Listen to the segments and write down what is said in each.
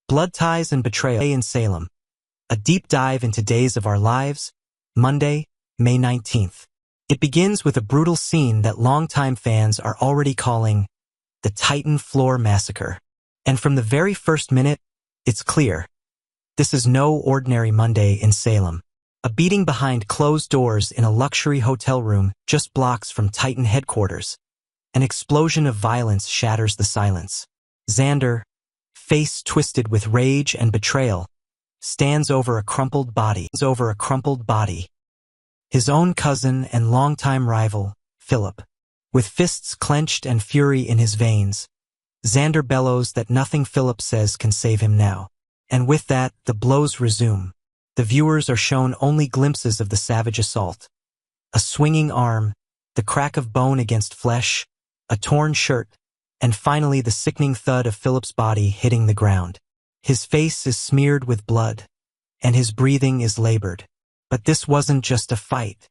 Blood Ties and Betrayal in Salem. A deep dive into Days of Our Lives, Monday, May 19th. It begins with a brutal scene that longtime fans are already calling the Titan Floor Massacre. And from the very first minute, it's clear. This is no ordinary Monday in Salem. A beating behind closed doors in a luxury hotel room just blocks from Titan headquarters. An explosion of violence shatters the silence. Xander, face twisted with rage and betrayal, stands over a crumpled body. His own cousin and longtime rival, Philip. With fists clenched and fury in his veins, Xander bellows that nothing Philip says can save him now. And with that, the blows resume. The viewers are shown only glimpses of the savage assault. A swinging arm, the crack of bone against flesh, a torn shirt, and finally the sickening thud of Philip's body hitting the ground. His face is smeared with blood, and his breathing is labored. But this wasn't just a fight.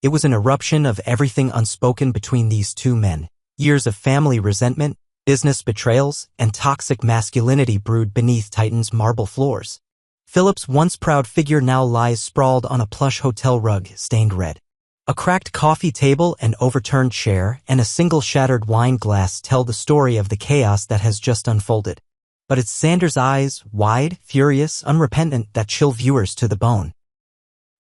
It was an eruption of everything unspoken between these two men. Years of family resentment, business betrayals, and toxic masculinity brewed beneath Titan's marble floors. Philip's once proud figure now lies sprawled on a plush hotel rug stained red. A cracked coffee table, an overturned chair, and a single shattered wine glass tell the story of the chaos that has just unfolded. But it's Xander's eyes, wide, furious, unrepentant, that chill viewers to the bone.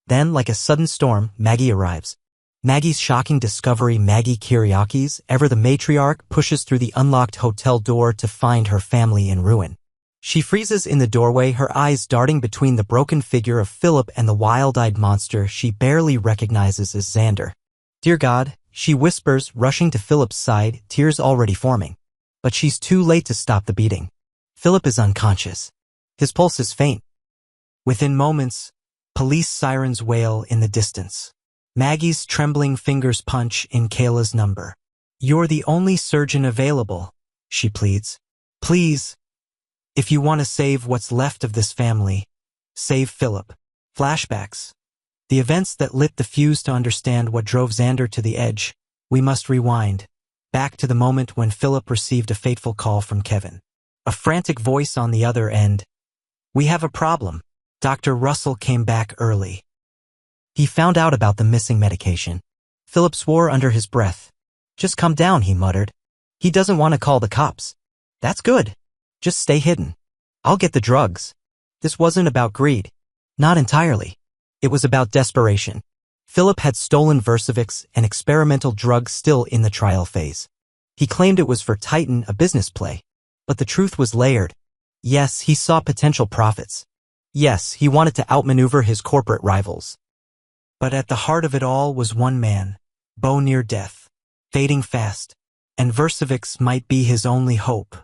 Then, like a sudden storm, Maggie arrives. Maggie's shocking discovery, Maggie Kyriakis, ever the matriarch, pushes through the unlocked hotel door to find her family in ruin. She freezes in the doorway, her eyes darting between the broken figure of Philip and the wild-eyed monster she barely recognizes as Xander. "Dear God," she whispers, rushing to Philip's side, tears already forming. But she's too late to stop the beating. Philip is unconscious. His pulse is faint. Within moments, police sirens wail in the distance. Maggie's trembling fingers punch in Kayla's number. "You're the only surgeon available," she pleads. "Please, if you want to save what's left of this family, save Philip." Flashbacks. The events that lit the fuse to understand what drove Xander to the edge. We must rewind, back to the moment when Philip received a fateful call from Kevin. A frantic voice on the other end. "We have a problem. Dr. Russell came back early. He found out about the missing medication." Philip swore under his breath. "Just calm down," he muttered. "He doesn't want to call the cops." "That's good. Just stay hidden. I'll get the drugs." This wasn't about greed. Not entirely. It was about desperation. Philip had stolen Versavix, an experimental drug still in the trial phase. He claimed it was for Titan, a business play. But the truth was layered. Yes, he saw potential profits. Yes, he wanted to outmaneuver his corporate rivals. But at the heart of it all was one man, Bo near death, fading fast, and Versavix might be his only hope.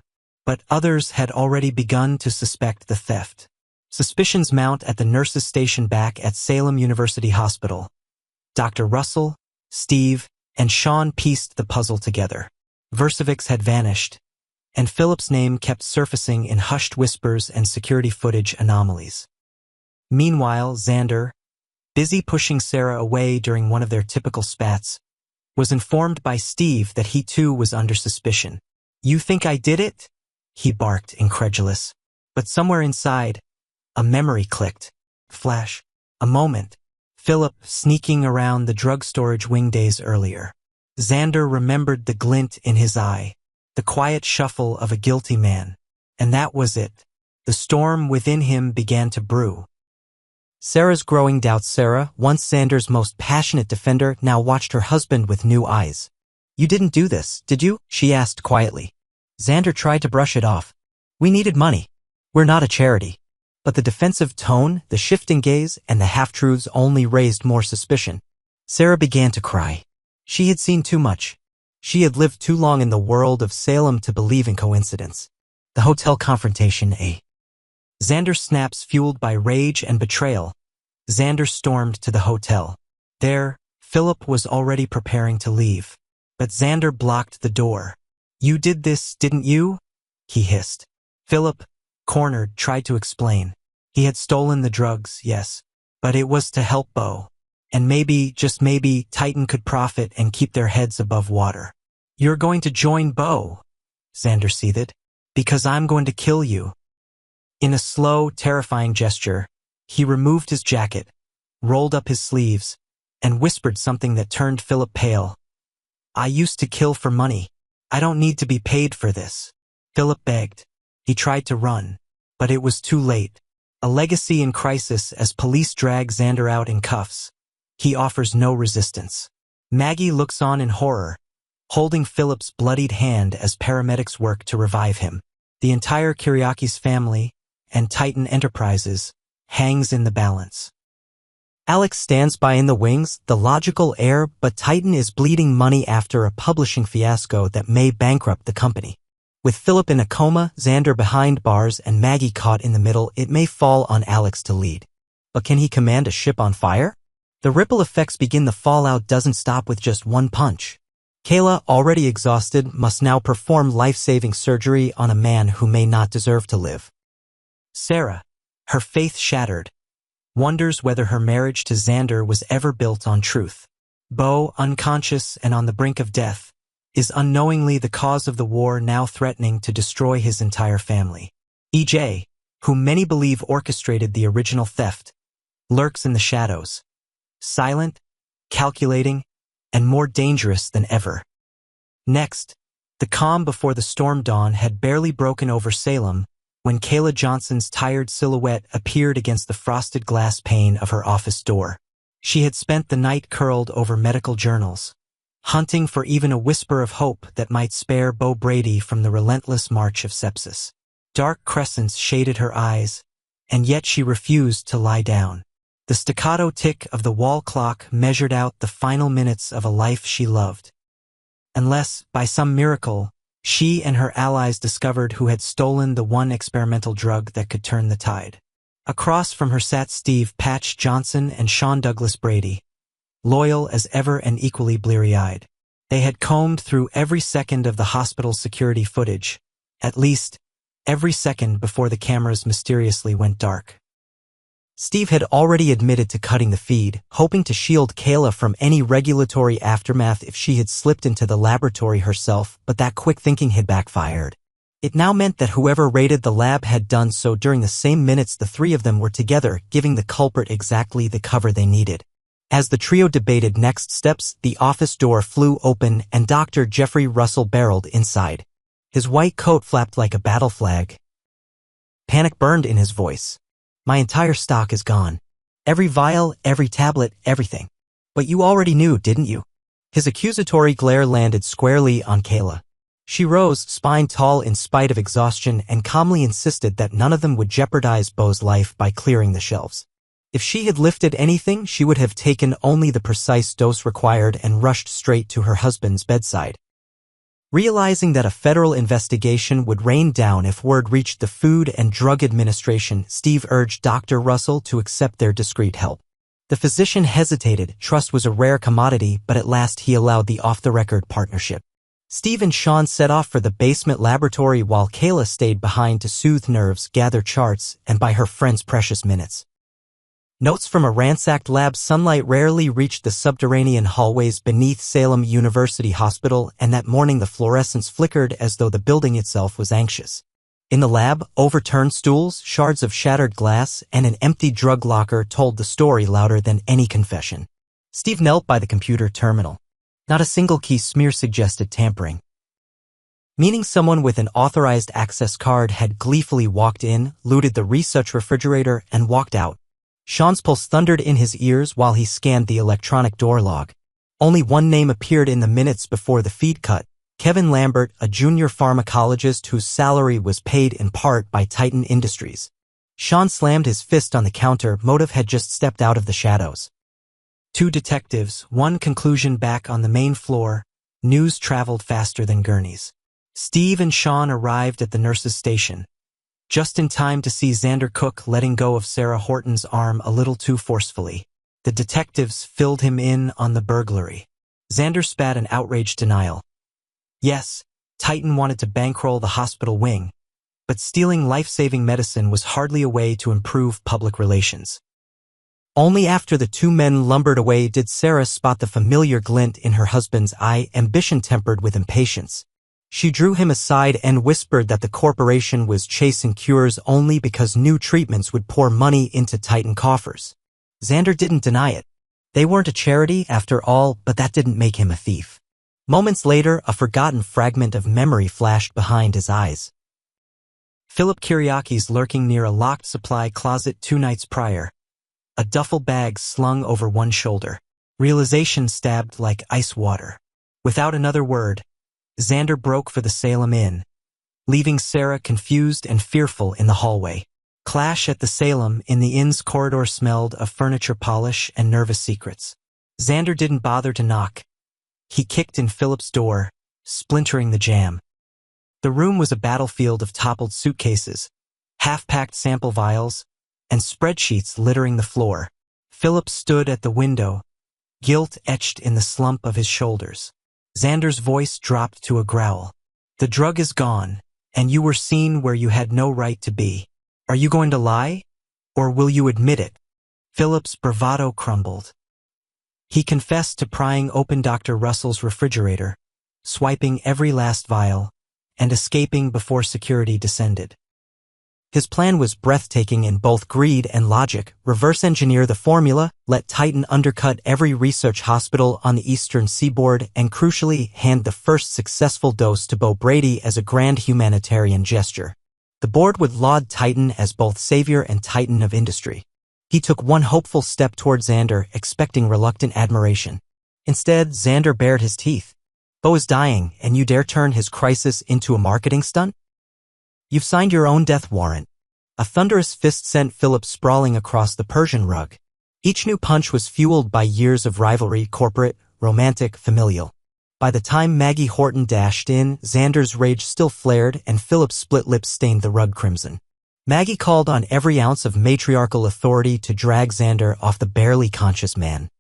But others had already begun to suspect the theft. Suspicions mount at the nurses' station back at Salem University Hospital. Dr. Russell, Steve, and Sean pieced the puzzle together. Versavix had vanished, and Philip's name kept surfacing in hushed whispers and security footage anomalies. Meanwhile, Xander, busy pushing Sarah away during one of their typical spats, was informed by Steve that he too was under suspicion. "You think I did it?" he barked, incredulous. But somewhere inside, a memory clicked. Flash. A moment. Philip sneaking around the drug storage wing days earlier. Xander remembered the glint in his eye, the quiet shuffle of a guilty man. And that was it. The storm within him began to brew. Sarah's growing doubts. Sarah, once Xander's most passionate defender, now watched her husband with new eyes. "You didn't do this, did you?" she asked quietly. Xander tried to brush it off. "We needed money. We're not a charity." But the defensive tone, the shifting gaze, and the half-truths only raised more suspicion. Sarah began to cry. She had seen too much. She had lived too long in the world of Salem to believe in coincidence. The hotel confrontation, Xander's snaps fueled by rage and betrayal. Xander stormed to the hotel. There, Philip was already preparing to leave. But Xander blocked the door. "You did this, didn't you?" he hissed. Philip, cornered, tried to explain. He had stolen the drugs, yes, but it was to help Bo. And maybe, just maybe, Titan could profit and keep their heads above water. "You're going to join Bo," Xander seethed. "Because I'm going to kill you." In a slow, terrifying gesture, he removed his jacket, rolled up his sleeves, and whispered something that turned Philip pale. "I used to kill for money. I don't need to be paid for this." Philip begged. He tried to run, but it was too late. A legacy in crisis as police drag Xander out in cuffs. He offers no resistance. Maggie looks on in horror, holding Philip's bloodied hand as paramedics work to revive him. The entire Kyriakis family, and Titan Enterprises, hangs in the balance. Alex stands by in the wings, the logical heir, but Titan is bleeding money after a publishing fiasco that may bankrupt the company. With Philip in a coma, Xander behind bars, and Maggie caught in the middle, it may fall on Alex to lead. But can he command a ship on fire? The ripple effects begin. The fallout doesn't stop with just one punch. Kayla, already exhausted, must now perform life-saving surgery on a man who may not deserve to live. Sarah, her faith shattered, wonders whether her marriage to Xander was ever built on truth. Bo, unconscious and on the brink of death, is unknowingly the cause of the war now threatening to destroy his entire family. EJ, whom many believe orchestrated the original theft, lurks in the shadows, silent, calculating, and more dangerous than ever. Next, the calm before the storm dawn had barely broken over Salem when Kayla Johnson's tired silhouette appeared against the frosted glass pane of her office door. She had spent the night curled over medical journals, hunting for even a whisper of hope that might spare Bo Brady from the relentless march of sepsis. Dark crescents shaded her eyes, and yet she refused to lie down. The staccato tick of the wall clock measured out the final minutes of a life she loved. Unless, by some miracle, she and her allies discovered who had stolen the one experimental drug that could turn the tide. Across from her sat Steve Patch Johnson and Sean Douglas Brady, loyal as ever and equally bleary-eyed. They had combed through every second of the hospital's security footage, at least every second before the cameras mysteriously went dark. Steve had already admitted to cutting the feed, hoping to shield Kayla from any regulatory aftermath if she had slipped into the laboratory herself, but that quick thinking had backfired. It now meant that whoever raided the lab had done so during the same minutes the three of them were together, giving the culprit exactly the cover they needed. As the trio debated next steps, the office door flew open and Dr. Jeffrey Russell barreled inside. His white coat flapped like a battle flag. Panic burned in his voice. "My entire stock is gone. Every vial, every tablet, everything. But you already knew, didn't you?" His accusatory glare landed squarely on Kayla. She rose, spine tall in spite of exhaustion, and calmly insisted that none of them would jeopardize Bo's life by clearing the shelves. If she had lifted anything, she would have taken only the precise dose required and rushed straight to her husband's bedside. Realizing that a federal investigation would rain down if word reached the Food and Drug Administration, Steve urged Dr. Russell to accept their discreet help. The physician hesitated. Trust was a rare commodity, but at last he allowed the off-the-record partnership. Steve and Sean set off for the basement laboratory while Kayla stayed behind to soothe nerves, gather charts, and buy her friend's precious minutes. Notes from a ransacked lab. Sunlight rarely reached the subterranean hallways beneath Salem University Hospital, and that morning the fluorescence flickered as though the building itself was anxious. In the lab, overturned stools, shards of shattered glass, and an empty drug locker told the story louder than any confession. Steve knelt by the computer terminal. Not a single key smear suggested tampering, meaning someone with an authorized access card had gleefully walked in, looted the research refrigerator, and walked out. Sean's pulse thundered in his ears while he scanned the electronic door log. Only one name appeared in the minutes before the feed cut: Kevin Lambert, a junior pharmacologist whose salary was paid in part by Titan Industries. Sean slammed his fist on the counter. Motive had just stepped out of the shadows. Two detectives, one conclusion back on the main floor. News traveled faster than gurneys. Steve and Sean arrived at the nurse's station, just in time to see Xander Cook letting go of Sarah Horton's arm a little too forcefully. The detectives filled him in on the burglary. Xander spat an outraged denial. Yes, Titan wanted to bankroll the hospital wing, but stealing life-saving medicine was hardly a way to improve public relations. Only after the two men lumbered away did Sarah spot the familiar glint in her husband's eye, ambition tempered with impatience. She drew him aside and whispered that the corporation was chasing cures only because new treatments would pour money into Titan coffers. Xander didn't deny it. They weren't a charity, after all, but that didn't make him a thief. Moments later, a forgotten fragment of memory flashed behind his eyes. Philip Kiriaki's lurking near a locked supply closet 2 nights prior. A duffel bag slung over one shoulder. Realization stabbed like ice water. Without another word, Xander broke for the Salem Inn, leaving Sarah confused and fearful in the hallway. Clash at the Salem in the inn's corridor smelled of furniture polish and nervous secrets. Xander didn't bother to knock. He kicked in Philip's door, splintering the jamb. The room was a battlefield of toppled suitcases, half-packed sample vials, and spreadsheets littering the floor. Philip stood at the window, guilt etched in the slump of his shoulders. Xander's voice dropped to a growl. The drug is gone, and you were seen where you had no right to be. Are you going to lie? Or will you admit it? Philip's bravado crumbled. He confessed to prying open Dr. Russell's refrigerator, swiping every last vial, and escaping before security descended. His plan was breathtaking in both greed and logic: reverse engineer the formula, let Titan undercut every research hospital on the eastern seaboard, and crucially hand the first successful dose to Bo Brady as a grand humanitarian gesture. The board would laud Titan as both savior and titan of industry. He took one hopeful step toward Xander, expecting reluctant admiration. Instead, Xander bared his teeth. Bo is dying, and you dare turn his crisis into a marketing stunt? You've signed your own death warrant. A thunderous fist sent Philip sprawling across the Persian rug. Each new punch was fueled by years of rivalry, corporate, romantic, familial. By the time Maggie Horton dashed in, Xander's rage still flared, and Philip's split lips stained the rug crimson. Maggie called on every ounce of matriarchal authority to drag Xander off the barely conscious man.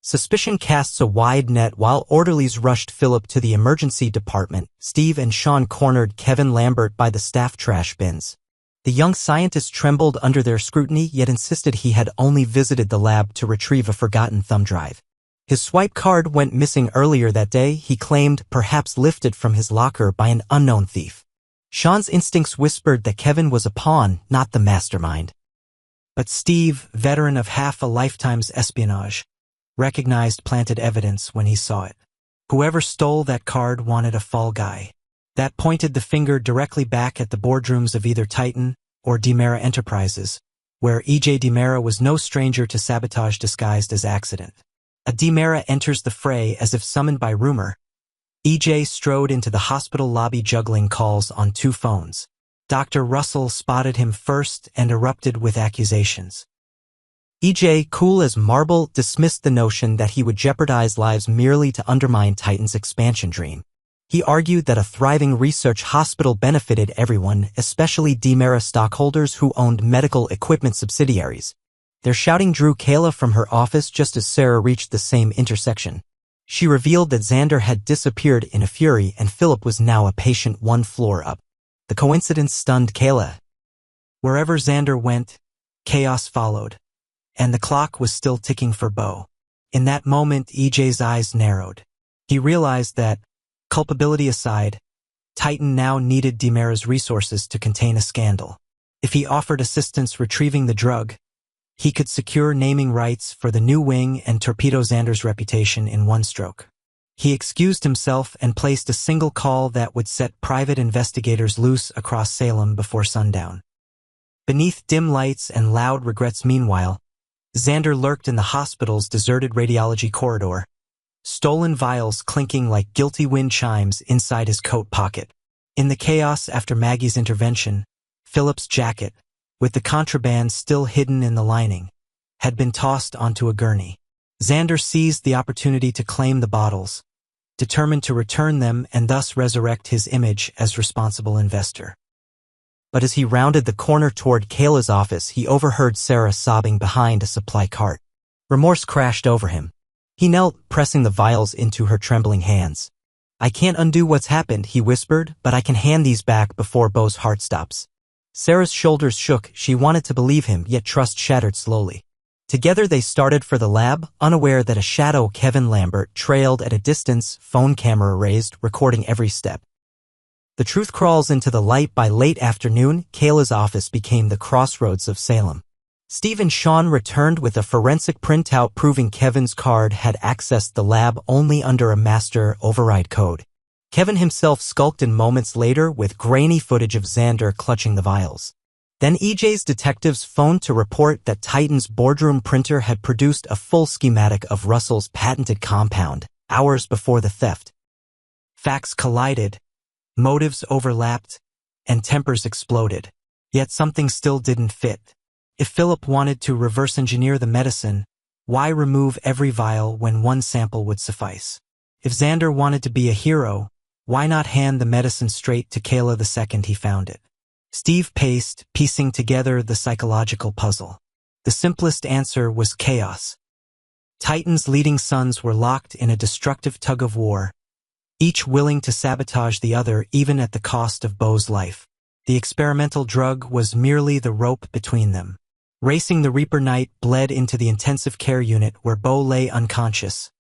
Suspicion casts a wide net while orderlies rushed Philip to the emergency department. Steve and Sean cornered Kevin Lambert by the staff trash bins. The young scientist trembled under their scrutiny, yet insisted he had only visited the lab to retrieve a forgotten thumb drive. His swipe card went missing earlier that day, he claimed, perhaps lifted from his locker by an unknown thief. Sean's instincts whispered that Kevin was a pawn, not the mastermind. But Steve, veteran of half a lifetime's espionage, recognized planted evidence when he saw it. Whoever stole that card wanted a fall guy. That pointed the finger directly back at the boardrooms of either Titan or DiMera Enterprises, where E.J. DiMera was no stranger to sabotage disguised as accident. A DiMera enters the fray as if summoned by rumor. E.J. strode into the hospital lobby juggling calls on 2 phones. Dr. Russell spotted him first and erupted with accusations. E.J., cool as marble, dismissed the notion that he would jeopardize lives merely to undermine Titan's expansion dream. He argued that a thriving research hospital benefited everyone, especially DiMera stockholders who owned medical equipment subsidiaries. Their shouting drew Kayla from her office just as Sarah reached the same intersection. She revealed that Xander had disappeared in a fury and Philip was now a patient 1 floor up. The coincidence stunned Kayla. Wherever Xander went, chaos followed. And the clock was still ticking for Bo. In that moment, EJ's eyes narrowed. He realized that, culpability aside, Titan now needed DiMera's resources to contain a scandal. If he offered assistance retrieving the drug, he could secure naming rights for the new wing and torpedo Xander's reputation in one stroke. He excused himself and placed a single call that would set private investigators loose across Salem before sundown. Beneath dim lights and loud regrets meanwhile, Xander lurked in the hospital's deserted radiology corridor, stolen vials clinking like guilty wind chimes inside his coat pocket. In the chaos after Maggie's intervention, Philip's jacket, with the contraband still hidden in the lining, had been tossed onto a gurney. Xander seized the opportunity to claim the bottles, determined to return them and thus resurrect his image as responsible investor. But as he rounded the corner toward Kayla's office, he overheard Sarah sobbing behind a supply cart. Remorse crashed over him. He knelt, pressing the vials into her trembling hands. "I can't undo what's happened," he whispered, "but I can hand these back before Bo's heart stops." Sarah's shoulders shook. She wanted to believe him, yet trust shattered slowly. Together they started for the lab, unaware that a shadow, Kevin Lambert, trailed at a distance, phone camera raised, recording every step. The truth crawls into the light. By late afternoon, Kayla's office became the crossroads of Salem. Steve and Sean returned with a forensic printout proving Kevin's card had accessed the lab only under a master override code. Kevin himself skulked in moments later with grainy footage of Xander clutching the vials. Then EJ's detectives phoned to report that Titan's boardroom printer had produced a full schematic of Russell's patented compound, hours before the theft. Facts collided, motives overlapped, and tempers exploded. Yet something still didn't fit. If Philip wanted to reverse engineer the medicine, why remove every vial when one sample would suffice? If Xander wanted to be a hero, why not hand the medicine straight to Kayla the second he found it? Steve paced, piecing together the psychological puzzle. The simplest answer was chaos. Titan's leading sons were locked in a destructive tug-of-war, each willing to sabotage the other even at the cost of Beau's life. The experimental drug was merely the rope between them. Racing the Reaper Knight bled into the intensive care unit where Beau lay unconscious,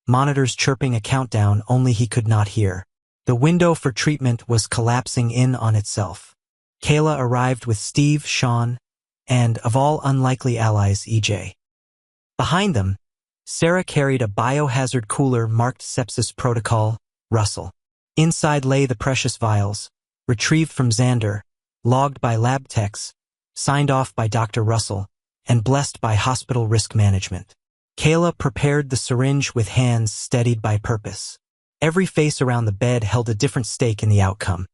monitors chirping a countdown only he could not hear. The window for treatment was collapsing in on itself. Kayla arrived with Steve, Sean, and, of all unlikely allies, EJ. Behind them, Sarah carried a biohazard cooler marked Sepsis Protocol, Russell. Inside lay the precious vials, retrieved from Xander, logged by lab techs, signed off by Dr. Russell, and blessed by hospital risk management. Kayla prepared the syringe with hands steadied by purpose. Every face around the bed held a different stake in the outcome.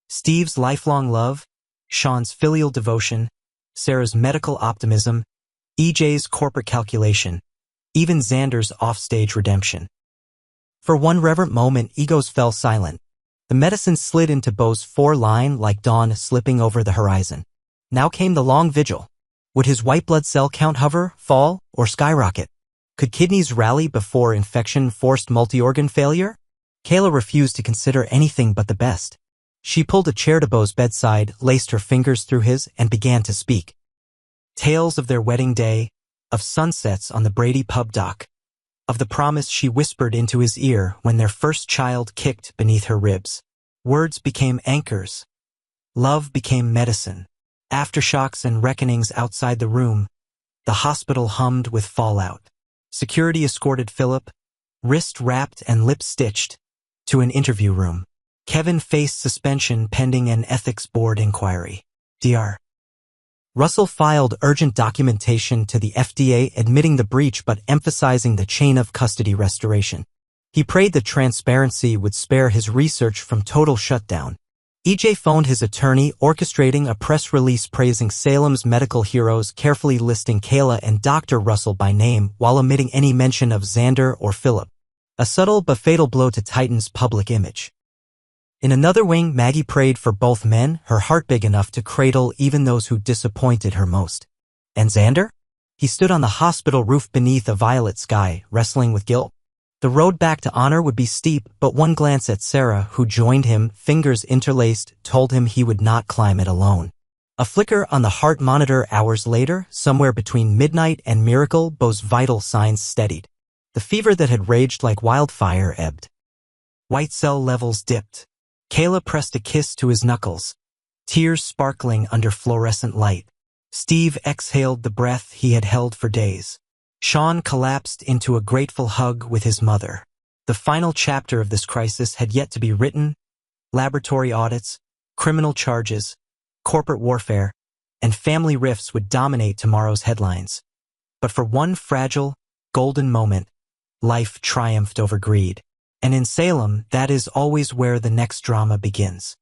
Steve's lifelong love, Sean's filial devotion, Sarah's medical optimism, EJ's corporate calculation, even Xander's offstage redemption. For one reverent moment, egos fell silent. The medicine slid into Beau's foreline like dawn slipping over the horizon. Now came the long vigil. Would his white blood cell count hover, fall, or skyrocket? Could kidneys rally before infection forced multi-organ failure? Kayla refused to consider anything but the best. She pulled a chair to Beau's bedside, laced her fingers through his, and began to speak. Tales of their wedding day, of sunsets on the Brady pub dock, of the promise she whispered into his ear when their first child kicked beneath her ribs. Words became anchors. Love became medicine. Aftershocks and reckonings outside the room. The hospital hummed with fallout. Security escorted Philip, wrist wrapped and lip stitched, to an interview room. Kevin faced suspension pending an ethics board inquiry. Dr. Russell filed urgent documentation to the FDA admitting the breach but emphasizing the chain of custody restoration. He prayed that transparency would spare his research from total shutdown. EJ phoned his attorney, orchestrating a press release praising Salem's medical heroes, carefully listing Kayla and Dr. Russell by name while omitting any mention of Xander or Philip. A subtle but fatal blow to Titan's public image. In another wing, Maggie prayed for both men, her heart big enough to cradle even those who disappointed her most. And Xander? He stood on the hospital roof beneath a violet sky, wrestling with guilt. The road back to honor would be steep, but one glance at Sarah, who joined him, fingers interlaced, told him he would not climb it alone. A flicker on the heart monitor hours later, somewhere between midnight and miracle, Beau's vital signs steadied. The fever that had raged like wildfire ebbed. White cell levels dipped. Kayla pressed a kiss to his knuckles, tears sparkling under fluorescent light. Steve exhaled the breath he had held for days. Sean collapsed into a grateful hug with his mother. The final chapter of this crisis had yet to be written. Laboratory audits, criminal charges, corporate warfare, and family rifts would dominate tomorrow's headlines. But for one fragile, golden moment, life triumphed over greed. And in Salem, that is always where the next drama begins.